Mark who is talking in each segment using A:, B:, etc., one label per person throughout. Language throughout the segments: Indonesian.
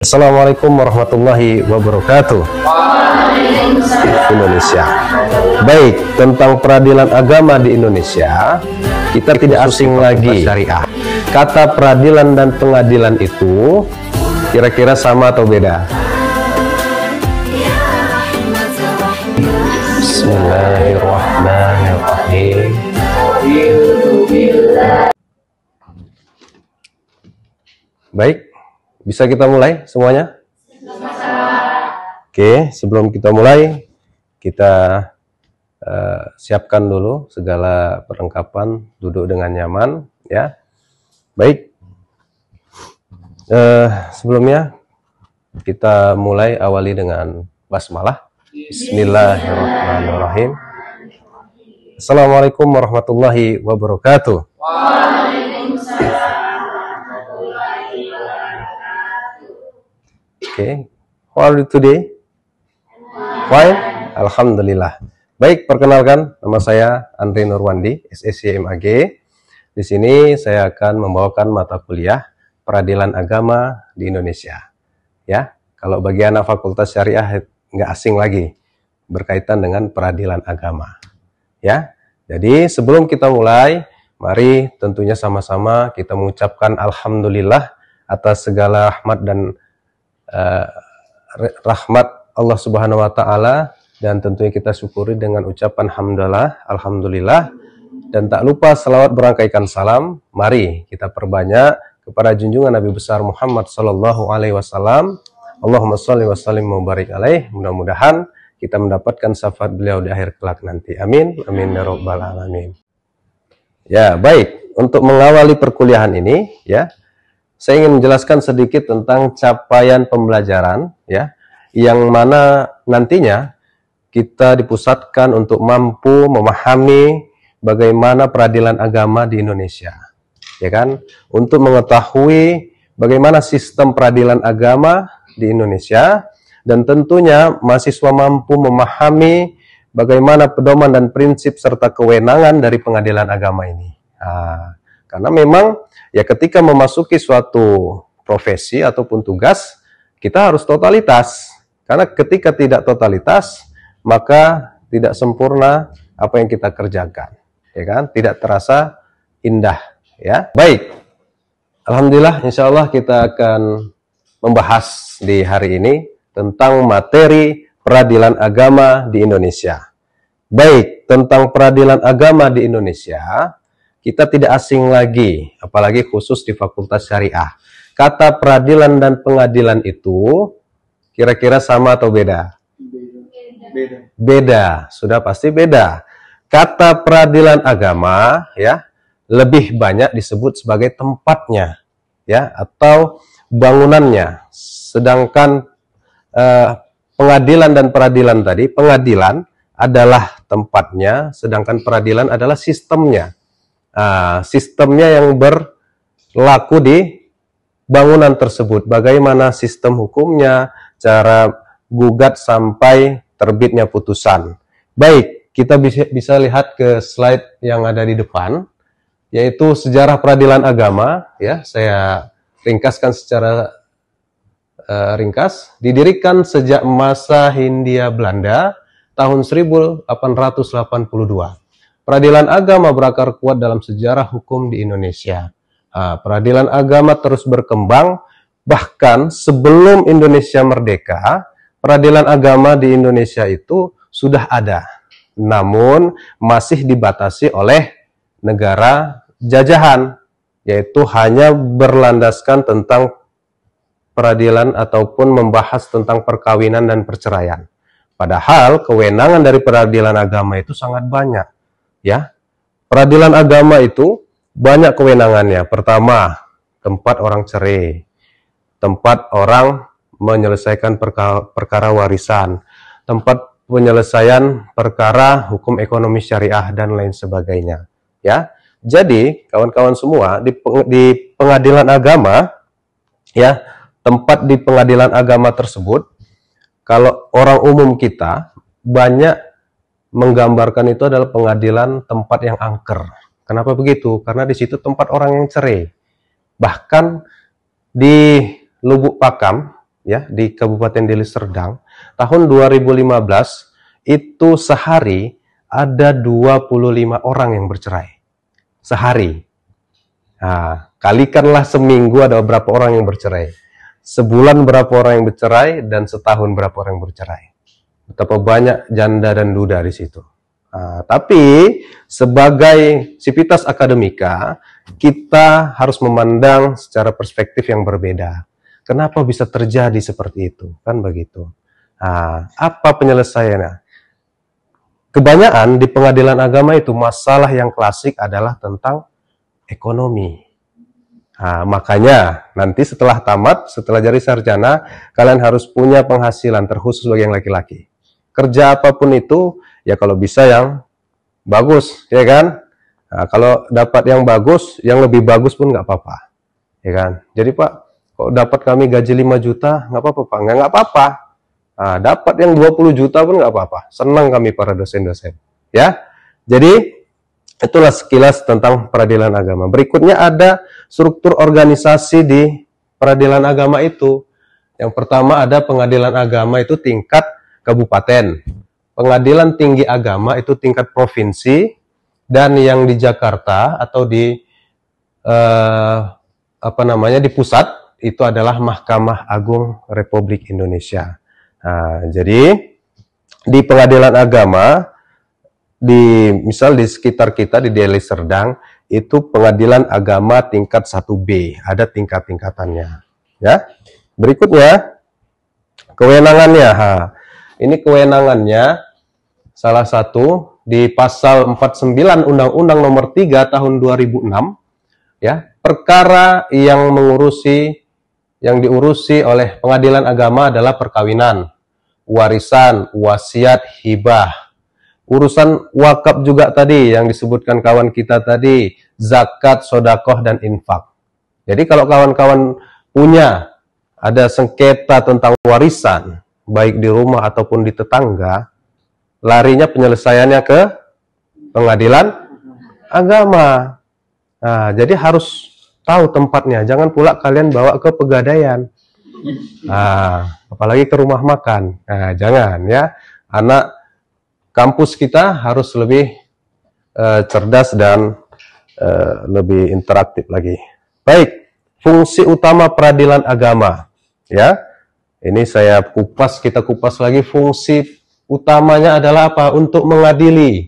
A: Assalamualaikum warahmatullahi wabarakatuh. Indonesia. Baik, tentang peradilan agama di Indonesia, kita tidak asing lagi syariah. Kata peradilan dan pengadilan itu kira-kira sama atau beda? Bismillahirrahmanirrahim. Baik, bisa kita mulai semuanya? Oke, sebelum kita mulai, kita siapkan dulu segala perlengkapan, duduk dengan nyaman, ya. Baik, sebelumnya kita mulai awali dengan basmalah. Bismillahirrahmanirrahim. Assalamualaikum warahmatullahi wabarakatuh. Okay, how are you today? Fine, alhamdulillah. Baik, perkenalkan, nama saya Andri Nurwandi, SSC MAG. Di sini saya akan membawakan mata kuliah Peradilan Agama di Indonesia. Ya, kalau bagi anak Fakultas Syariah nggak asing lagi berkaitan dengan peradilan agama. Ya, jadi sebelum kita mulai, mari tentunya sama-sama kita mengucapkan alhamdulillah atas segala rahmat dan rahmat Allah Subhanahu wa taala, dan tentunya kita syukuri dengan ucapan hamdalah, alhamdulillah, dan tak lupa selawat berangkaikan salam. Mari kita perbanyak kepada junjungan Nabi besar Muhammad sallallahu alaihi wasallam. Allahumma shalli wa sallim wa barik alaih. Mudah-mudahan kita mendapatkan syafaat beliau di akhir kelak nanti. Amin, amin ya rabbal alamin. Ya, baik, untuk mengawali perkuliahan ini, ya, saya ingin menjelaskan sedikit tentang capaian pembelajaran, ya, yang mana nantinya kita dipusatkan untuk mampu memahami bagaimana peradilan agama di Indonesia, ya kan? Untuk mengetahui bagaimana sistem peradilan agama di Indonesia, dan tentunya mahasiswa mampu memahami bagaimana pedoman dan prinsip serta kewenangan dari pengadilan agama ini. Karena memang ya ketika memasuki suatu profesi ataupun tugas, kita harus totalitas. Karena ketika tidak totalitas, maka tidak sempurna apa yang kita kerjakan, ya kan? Tidak terasa indah, ya. Baik, alhamdulillah, insya Allah kita akan membahas di hari ini tentang materi peradilan agama di Indonesia. Baik, tentang peradilan agama di Indonesia, kita tidak asing lagi, apalagi khusus di Fakultas Syariah. Kata peradilan dan pengadilan itu kira-kira sama atau beda? Beda. Beda, sudah pasti beda. Kata peradilan agama, ya, lebih banyak disebut sebagai tempatnya, ya, atau bangunannya. Sedangkan pengadilan dan peradilan tadi, pengadilan adalah tempatnya, sedangkan peradilan adalah sistemnya. Sistemnya yang berlaku di bangunan tersebut, bagaimana sistem hukumnya, cara gugat sampai terbitnya putusan. Baik, kita bisa lihat ke slide yang ada di depan, yaitu sejarah peradilan agama. Ya, saya ringkaskan secara ringkas. Didirikan sejak masa Hindia Belanda tahun 1882. Peradilan agama berakar kuat dalam sejarah hukum di Indonesia. Peradilan agama terus berkembang, bahkan sebelum Indonesia merdeka, peradilan agama di Indonesia itu sudah ada. Namun masih dibatasi oleh negara jajahan, yaitu hanya berlandaskan tentang peradilan ataupun membahas tentang perkawinan dan perceraian. Padahal kewenangan dari peradilan agama itu sangat banyak. Ya, peradilan agama itu banyak kewenangannya. Pertama, tempat orang cerai. tempat orang menyelesaikan perkara warisan, tempat penyelesaian perkara hukum ekonomi syariah dan lain sebagainya. Ya, jadi kawan-kawan semua di pengadilan agama, ya, tempat di pengadilan agama tersebut, kalau orang umum kita banyak menggambarkan itu adalah pengadilan tempat yang angker. Kenapa begitu? Karena di situ tempat orang yang cerai. Bahkan di Lubuk Pakam, ya, di Kabupaten Deli Serdang, tahun 2015 itu sehari ada 25 orang yang bercerai. Sehari. Nah, kalikanlah seminggu ada berapa orang yang bercerai. Sebulan berapa orang yang bercerai, dan setahun berapa orang yang bercerai. Betapa banyak janda dan duda di situ. Nah, tapi sebagai sivitas akademika, kita harus memandang secara perspektif yang berbeda. Kenapa bisa terjadi seperti itu? Kan begitu. Nah, apa penyelesaiannya? Kebanyakan di pengadilan agama itu masalah yang klasik adalah tentang ekonomi. Nah, makanya nanti setelah tamat, setelah jadi sarjana, kalian harus punya penghasilan terkhusus bagi yang laki-laki. Kerja apapun itu, ya kalau bisa yang bagus, ya kan? Nah, kalau dapat yang bagus, yang lebih bagus pun nggak apa-apa, ya kan? Jadi Pak, kok dapat kami gaji 5 juta, nggak apa-apa Pak? Nggak apa-apa. Nah, dapat yang 20 juta pun nggak apa-apa. Senang kami para dosen-dosen, ya. Jadi itulah sekilas tentang peradilan agama. Berikutnya ada struktur organisasi di peradilan agama itu. Yang pertama ada pengadilan agama itu tingkat kabupaten, pengadilan tinggi agama itu tingkat provinsi, dan yang di Jakarta atau di di pusat itu adalah Mahkamah Agung Republik Indonesia. Nah, jadi di pengadilan agama misal di sekitar kita di Deli Serdang itu pengadilan agama tingkat 1B, ada tingkat-tingkatannya, ya. Berikutnya kewenangannya. Ini kewenangannya salah satu di pasal 49 Undang-Undang Nomor 3 Tahun 2006, ya. Perkara yang diurusi oleh pengadilan agama adalah perkawinan, warisan, wasiat, hibah. Urusan wakaf juga tadi yang disebutkan kawan kita tadi, zakat, sodakoh, dan infak. Jadi kalau kawan-kawan punya ada sengketa tentang warisan, baik di rumah ataupun di tetangga, larinya penyelesaiannya ke pengadilan agama. Nah, jadi harus tahu tempatnya, jangan pula kalian bawa ke pegadaian. Nah, apalagi ke rumah makan. Nah, jangan ya. Anak kampus kita harus lebih cerdas dan lebih interaktif lagi. Baik, fungsi utama peradilan agama, ya. Ini kita kupas lagi. Fungsi utamanya adalah apa? Untuk mengadili.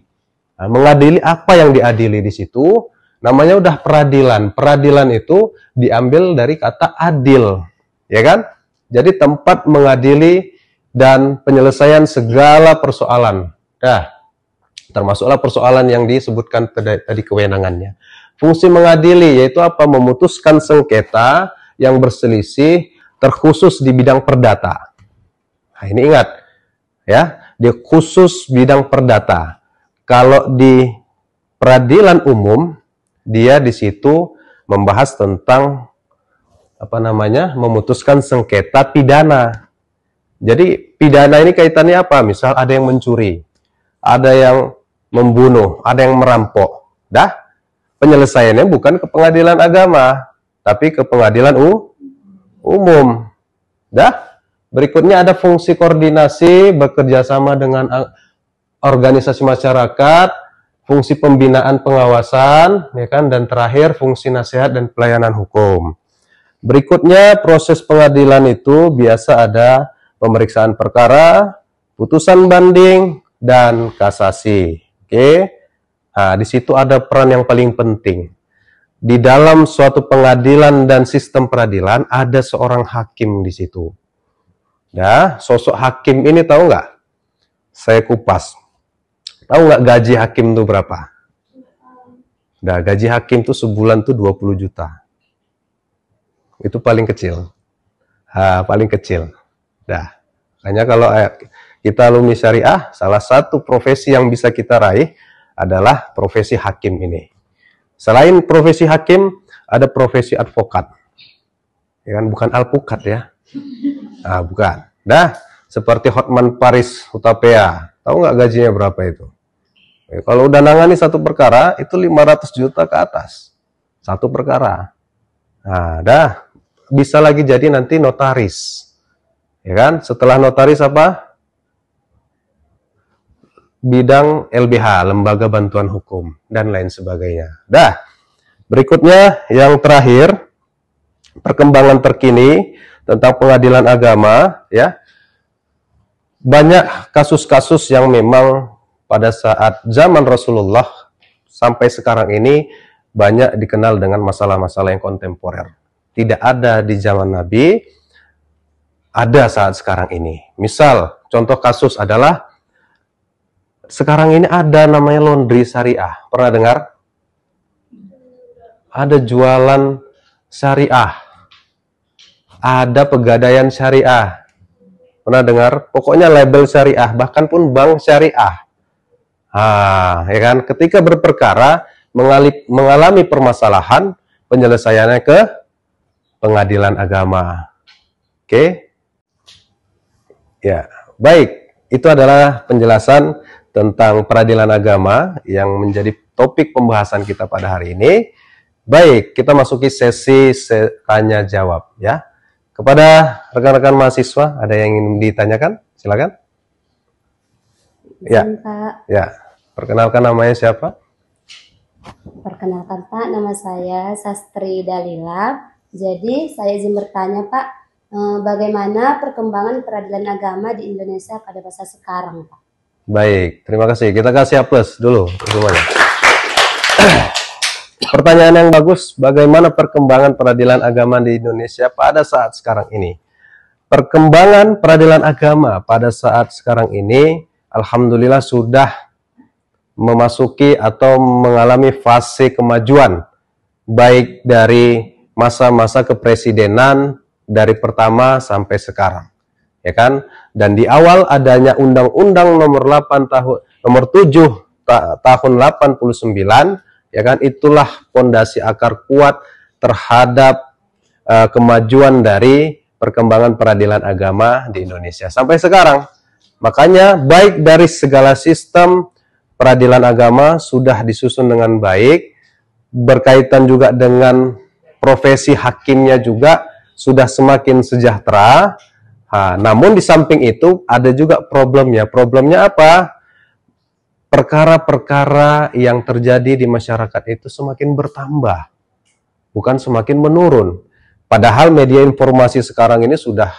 A: Nah, mengadili apa yang diadili di situ? Namanya udah peradilan. Peradilan itu diambil dari kata adil, ya kan? Jadi tempat mengadili dan penyelesaian segala persoalan. Nah, termasuklah persoalan yang disebutkan tadi kewenangannya. Fungsi mengadili yaitu apa? Memutuskan sengketa yang berselisih terkhusus di bidang perdata. Nah, ini ingat ya, dia khusus bidang perdata. Kalau di peradilan umum, dia di situ membahas tentang memutuskan sengketa pidana. Jadi pidana ini kaitannya apa? Misal ada yang mencuri, ada yang membunuh, ada yang merampok. Penyelesaiannya bukan ke pengadilan agama, tapi ke pengadilan umum. Berikutnya ada fungsi koordinasi, bekerja sama dengan organisasi masyarakat, fungsi pembinaan pengawasan, ya kan, dan terakhir fungsi nasihat dan pelayanan hukum. Berikutnya proses pengadilan itu biasa ada pemeriksaan perkara, putusan banding, dan kasasi. Oke. Nah, di situ ada peran yang paling penting. Di dalam suatu pengadilan dan sistem peradilan ada seorang hakim di situ. Ya, sosok hakim ini tahu nggak? Saya kupas. Tahu nggak gaji hakim itu berapa? Nah, gaji hakim itu sebulan tuh 20 juta. Itu paling kecil. Paling kecil. Dah. Makanya kalau kita alumni syariah, salah satu profesi yang bisa kita raih adalah profesi hakim ini. Selain profesi hakim, ada profesi advokat. Ya kan, bukan alpukat ya. Bukan. Dah, seperti Hotman Paris Hutapea. Tahu nggak gajinya berapa itu? Ya, kalau udah nangani satu perkara, itu 500 juta ke atas. Satu perkara. Dah, bisa lagi jadi nanti notaris. Ya kan? Setelah notaris apa? Bidang LBH, Lembaga Bantuan Hukum, dan lain sebagainya. Dah, berikutnya yang terakhir, perkembangan terkini tentang pengadilan agama, ya. Banyak kasus-kasus yang memang pada saat zaman Rasulullah sampai sekarang ini banyak dikenal dengan masalah-masalah yang kontemporer. Tidak ada di zaman Nabi, ada saat sekarang ini. Misal, contoh kasus adalah sekarang ini ada namanya laundry syariah. Pernah dengar? Ada jualan syariah. Ada pegadaian syariah. Pernah dengar? Pokoknya label syariah, bahkan pun bank syariah. Ya kan? Ketika berperkara, mengalami permasalahan, penyelesaiannya ke pengadilan agama. Oke? Ya, baik. Itu adalah penjelasan tentang peradilan agama yang menjadi topik pembahasan kita pada hari ini. Baik, kita masuki sesi tanya jawab ya. Kepada rekan-rekan mahasiswa, ada yang ingin ditanyakan? Silakan. Ya.
B: Pak.
A: Ya. Perkenalkan namanya siapa?
B: Perkenalkan Pak, nama saya Sastri Dalila. Jadi saya izin bertanya Pak, bagaimana perkembangan peradilan agama di Indonesia pada masa sekarang, Pak?
A: Baik, terima kasih. Kita kasih A+ dulu semuanya. Pertanyaan yang bagus, bagaimana perkembangan peradilan agama di Indonesia pada saat sekarang ini? Perkembangan peradilan agama pada saat sekarang ini, alhamdulillah sudah memasuki atau mengalami fase kemajuan, baik dari masa-masa kepresidenan dari pertama sampai sekarang, ya kan? Dan di awal adanya Undang-Undang nomor 7 tahun 89, ya kan? Itulah pondasi akar kuat terhadap kemajuan dari perkembangan peradilan agama di Indonesia sampai sekarang. Makanya baik dari segala sistem peradilan agama sudah disusun dengan baik, berkaitan juga dengan profesi hakimnya juga sudah semakin sejahtera. Namun di samping itu ada juga problemnya. Problemnya apa? Perkara-perkara yang terjadi di masyarakat itu semakin bertambah, bukan semakin menurun. Padahal media informasi sekarang ini sudah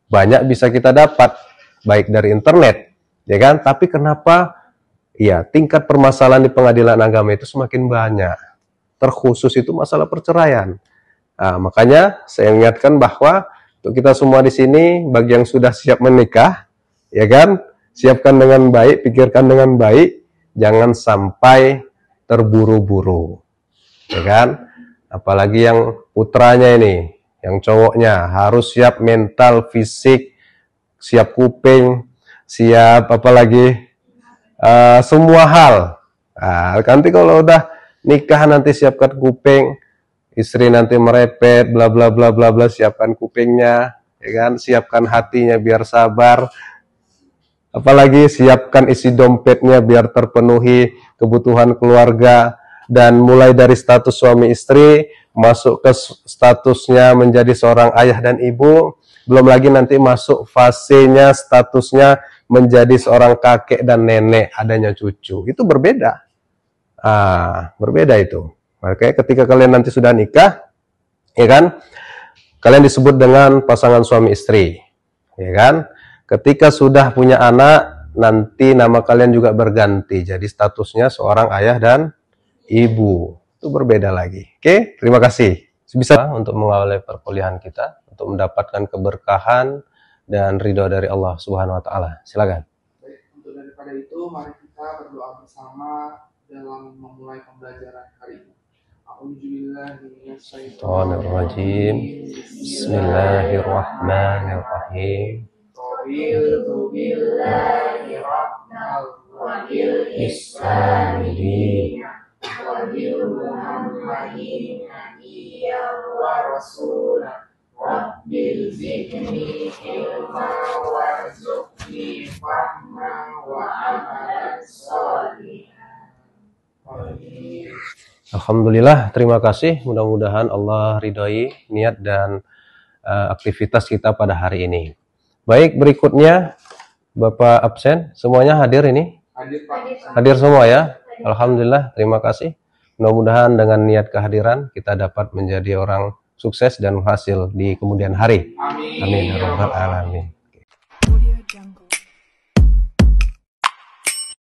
A: banyak bisa kita dapat, baik dari internet, ya kan? Tapi kenapa ya tingkat permasalahan di pengadilan agama itu semakin banyak? Terkhusus itu masalah perceraian. Makanya saya ingatkan bahwa untuk kita semua di sini, bagi yang sudah siap menikah, ya kan, siapkan dengan baik, pikirkan dengan baik, jangan sampai terburu-buru, ya kan. Apalagi yang putranya ini, yang cowoknya harus siap mental, fisik, siap kuping, siap apalagi semua hal. Nanti kalau udah nikah nanti siapkan kuping, istri nanti merepet, bla bla bla bla bla, siapkan kupingnya, ya kan? Siapkan hatinya biar sabar. Apalagi siapkan isi dompetnya biar terpenuhi kebutuhan keluarga, dan mulai dari status suami istri masuk ke statusnya menjadi seorang ayah dan ibu, belum lagi nanti masuk fasenya statusnya menjadi seorang kakek dan nenek, adanya cucu. Itu berbeda. Berbeda itu. Makanya ketika kalian nanti sudah nikah, ya kan, kalian disebut dengan pasangan suami istri, ya kan. Ketika sudah punya anak, nanti nama kalian juga berganti, jadi statusnya seorang ayah dan ibu. Itu berbeda lagi. Oke, terima kasih. Bisa untuk mengawali perkuliahan kita, untuk mendapatkan keberkahan dan ridho dari Allah Subhanahu Wa Taala. Silakan.
C: Baik, untuk daripada itu, mari kita berdoa bersama dalam memulai pembelajaran hari ini.
A: Bismillahirrahmanirrahim. Bismillahirrahmanirrahim. Alhamdulillah, terima kasih. Mudah-mudahan Allah ridhoi niat dan aktivitas kita pada hari ini. Baik, berikutnya Bapak absen, semuanya hadir ini? Hadir semua ya? Alhamdulillah, terima kasih. Mudah-mudahan dengan niat kehadiran kita dapat menjadi orang sukses dan berhasil di kemudian hari. Amin. Amin ya rabbal alamin.